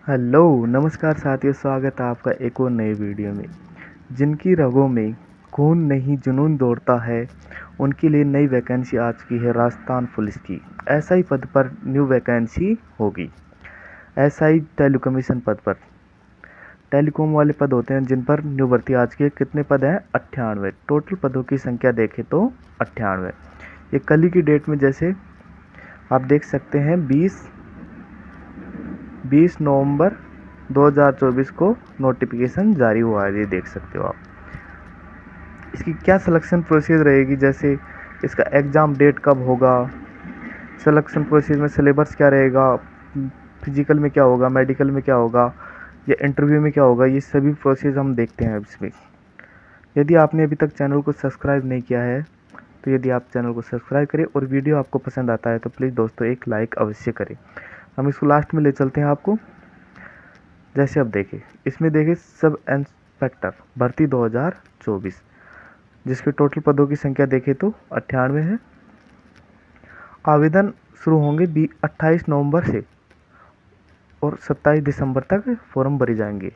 Hello नमस्कार साथियों, स्वागत है आपका एक और नए वीडियो में। जिनकी रगों में खून नहीं जुनून दौड़ता है, उनके लिए नई वैकेंसी आ चुकी है राजस्थान पुलिस की। एसआई पद पर न्यू वैकेंसी होगी। एसआई टेलीकमीशन पद पर टेलीकॉम वाले पद होते हैं जिन पर न्यू भर्ती आ चुकी है। कितने पद हैं? 98। टोटल पदों की संख्या देखें तो 98। ये कल ही की डेट में, जैसे आप देख सकते हैं, 20 नवंबर 2024 को नोटिफिकेशन जारी हुआ है। ये देख सकते हो आप। इसकी क्या सिलेक्शन प्रोसेस रहेगी, जैसे इसका एग्ज़ाम डेट कब होगा, सिलेक्शन प्रोसेस में सिलेबस क्या रहेगा, फिजिकल में क्या होगा, मेडिकल में क्या होगा, या इंटरव्यू में क्या होगा, ये सभी प्रोसेस हम देखते हैं इसमें। यदि आपने अभी तक चैनल को सब्सक्राइब नहीं किया है तो यदि आप चैनल को सब्सक्राइब करें और वीडियो आपको पसंद आता है तो प्लीज़ दोस्तों एक लाइक अवश्य करें। हम इसको लास्ट में ले चलते हैं आपको। जैसे अब देखें, इसमें देखें सब इंस्पेक्टर भर्ती 2024, जिसके टोटल पदों की संख्या देखें तो 98 है। आवेदन शुरू होंगे 28 नवंबर से और 27 दिसंबर तक फॉर्म भरे जाएंगे।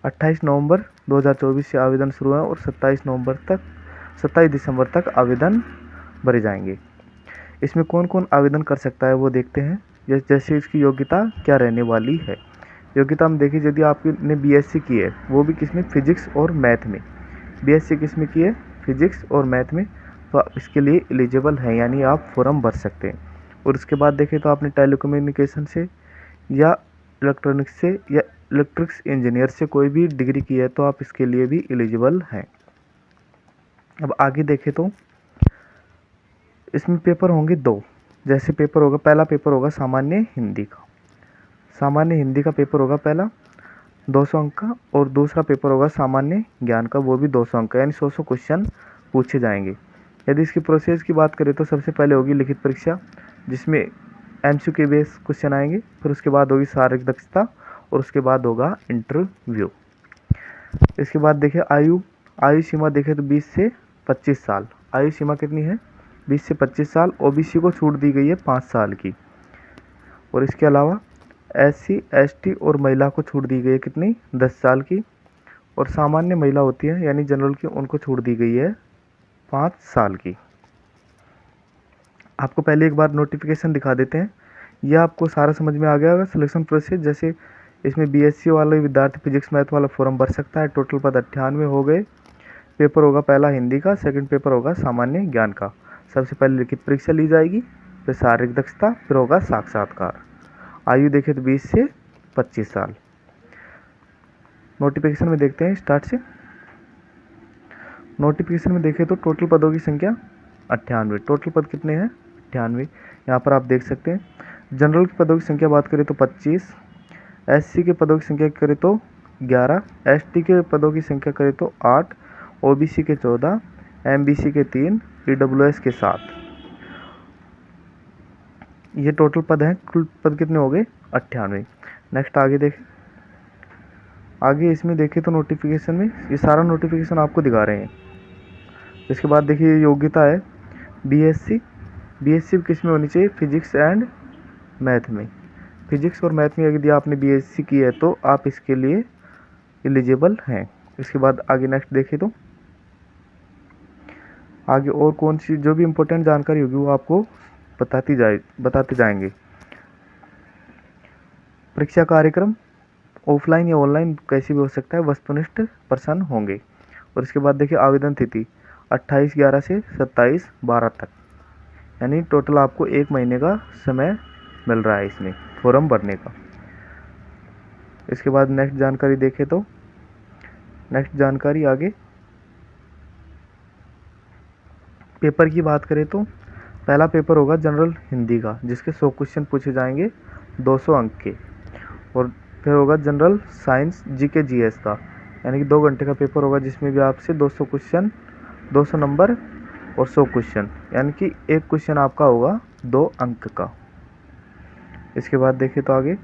28 नवंबर 2024 से आवेदन शुरू है और 27 दिसंबर तक आवेदन भरे जाएंगे। इसमें कौन कौन आवेदन कर सकता है वो देखते हैं। जैसे इसकी योग्यता क्या रहने वाली है। योग्यता हम देखें, यदि आपने बीएससी की है, वो भी किसमें? फिजिक्स और मैथ में। बीएससी किसमें की है? फिजिक्स और मैथ में। तो आप इसके लिए एलिजिबल हैं, यानी आप फॉर्म भर सकते हैं। और उसके बाद देखें तो आपने टेलीकम्युनिकेशन से या इलेक्ट्रॉनिक्स से या इलेक्ट्रिक्स इंजीनियर से कोई भी डिग्री की है तो आप इसके लिए भी एलिजिबल हैं। अब आगे देखें तो इसमें पेपर होंगे 2। जैसे पेपर होगा, पहला पेपर होगा सामान्य हिंदी का। सामान्य हिंदी का पेपर होगा पहला 200 अंक का, और दूसरा पेपर होगा सामान्य ज्ञान का, वो भी 200 अंक का, यानी 100 क्वेश्चन पूछे जाएंगे। यदि इसकी प्रोसेस की बात करें तो सबसे पहले होगी लिखित परीक्षा, जिसमें एमसीक्यू के बेस क्वेश्चन आएंगे। फिर उसके बाद होगी शारीरिक दक्षता और उसके बाद होगा इंटरव्यू। इसके बाद देखिए आयु सीमा देखें तो 20 से 25 साल। आयु सीमा कितनी है? 20 से 25 साल। ओबीसी को छूट दी गई है 5 साल की। और इसके अलावा एससी एसटी और महिला को छूट दी गई है कितनी? 10 साल की। और सामान्य महिला होती है यानी जनरल की, उनको छूट दी गई है 5 साल की। आपको पहले एक बार नोटिफिकेशन दिखा देते हैं। यह आपको सारा समझ में आ गया होगा सिलेक्शन प्रोसेस। जैसे इसमें बीएससी वाला विद्यार्थी फिजिक्स मैथ वाला फॉर्म भर सकता है। टोटल पद 98 हो गए। पेपर होगा पहला हिंदी का, सेकंड पेपर होगा सामान्य ज्ञान का। सबसे पहले लिखित परीक्षा ली जाएगी, फिर शारीरिक दक्षता, फिर होगा साक्षात्कार। आयु देखें तो 20 से 25 साल। नोटिफिकेशन में देखते हैं स्टार्ट से। नोटिफिकेशन में देखें तो टोटल पदों की संख्या 98। टोटल पद कितने हैं? 98। यहाँ पर आप देख सकते हैं। जनरल के पदों की संख्या बात करें तो 25, एससी के पदों की संख्या करें तो 11, एसटी के पदों की संख्या करें तो 8, ओबीसी के 14, एमबीसी के 3, ईडब्ल्यूएस के 7। ये टोटल पद हैं। कुल पद कितने हो गए? 98। नेक्स्ट आगे देखें। आगे इसमें देखें तो नोटिफिकेशन में ये सारा नोटिफिकेशन आपको दिखा रहे हैं। इसके बाद देखिए योग्यता है बीएससी। बीएससी किस में होनी चाहिए? फिजिक्स एंड मैथ में। फिजिक्स और मैथ में यदि आपने बीएससी की है तो आप इसके लिए एलिजिबल हैं। इसके बाद आगे नेक्स्ट देखें तो आगे और कौन सी जो भी इम्पोर्टेंट जानकारी होगी वो आपको बताते जाएंगे। परीक्षा कार्यक्रम ऑफलाइन या ऑनलाइन कैसे भी हो सकता है, वस्तुनिष्ठ प्रश्न होंगे। और इसके बाद देखिए आवेदन तिथि 28/11 से 27/12 तक, यानी टोटल आपको 1 महीने का समय मिल रहा है इसमें फॉर्म भरने का। इसके बाद नेक्स्ट जानकारी देखें तो नेक्स्ट जानकारी आगे पेपर की बात करें तो पहला पेपर होगा जनरल हिंदी का, जिसके 100 क्वेश्चन पूछे जाएंगे 200 अंक के। और फिर होगा जनरल साइंस जीके जीएस का, यानी कि 2 घंटे का पेपर होगा, जिसमें भी आपसे 200 क्वेश्चन, 200 नंबर और 100 क्वेश्चन, यानी कि एक क्वेश्चन आपका होगा 2 अंक का। इसके बाद देखें तो आगे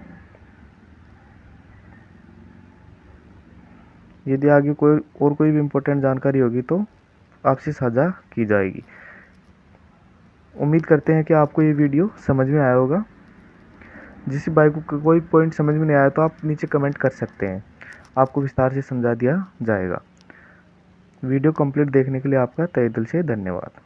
यदि आगे कोई भी इम्पोर्टेंट जानकारी होगी तो आपसे साझा की जाएगी। उम्मीद करते हैं कि आपको ये वीडियो समझ में आया होगा। जिस भाई को कोई पॉइंट समझ में नहीं आया तो आप नीचे कमेंट कर सकते हैं, आपको विस्तार से समझा दिया जाएगा। वीडियो कंप्लीट देखने के लिए आपका तहे दिल से धन्यवाद।